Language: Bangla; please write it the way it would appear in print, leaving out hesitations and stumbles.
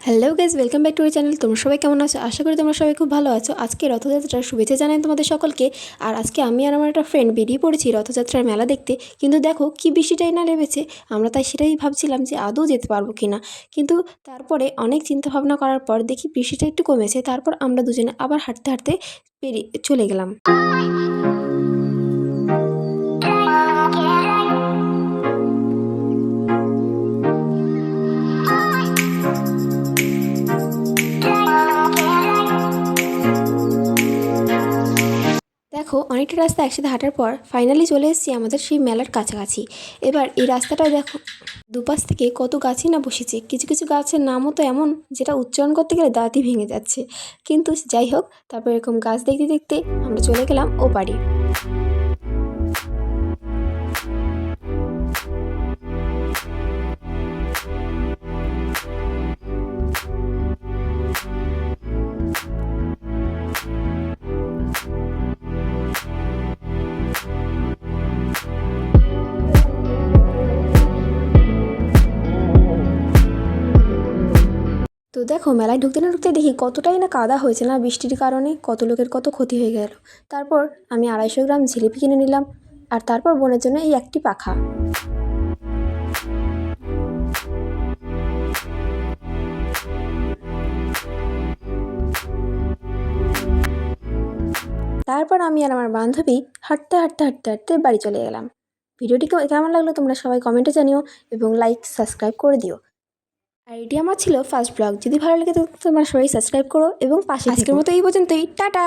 Hello guys, welcome back to our channel. তোমরা সবাই কেমন আছো? আশা করি তোমরা সবাই খুব ভালো আছো। আজকে রথযাত্রার শুভেচ্ছা জানাই তোমাদের সকলকে। আর আজকে আমি আর আমার একটা ফ্রেন্ড বেরিয়ে পড়েছি রথযাত্রার মেলা দেখতে। কিন্তু দেখো কি বৃষ্টিটাই না নেমেছে। আমরা তাই সেটাই ভাবছিলাম যে আদৌ যেতে পারবো কি না। কিন্তু তারপরে অনেক চিন্তা ভাবনা করার পর দেখি বৃষ্টিটা একটু কমেছে। তারপর আমরা দুজনে আবার হাঁটতে হাঁটতে চলে গেলাম। দেখো অনেকটা রাস্তা একসাথে হাঁটার পর ফাইনালি চলে এসেছি আমাদের সেই মেলার কাছাকাছি। এবার এই রাস্তাটা দেখো, দুপাশ থেকে কত গাছই না বসেছে। কিছু কিছু গাছের নামও তো এমন যেটা উচ্চারণ করতে গেলে দাঁতই ভেঙে যাচ্ছে। কিন্তু যাই হোক, তারপর এরকম গাছ দেখতে দেখতে আমরা চলে গেলাম ও পারে। তো দেখো মেলায় ঢুকতে না ঢুকতে দেখি কতটাই না কাদা হয়েছে না বৃষ্টির কারণে, কত লোকের কত ক্ষতি হয়ে গেল। তারপর আমি 250 গ্রাম জিলিপি কিনে নিলাম, আর তারপর বোনের জন্য এই একটি পাখা। তারপর আমি আর আমার বান্ধবী হাঁটতে হাঁটতে হাঁটতে হাঁটতে বাড়ি চলে গেলাম। ভিডিওটি কেমন লাগলো তোমরা সবাই কমেন্টে জানিও এবং লাইক সাবস্ক্রাইব করে দিও। আর এটি আমার ছিল ফার্স্ট ব্লগ। যদি ভালো লাগে তো তোমরা সবাই সাবস্ক্রাইব করো এবং পাশে থেকো। আজকের মতো এই পর্যন্তই, টাটা।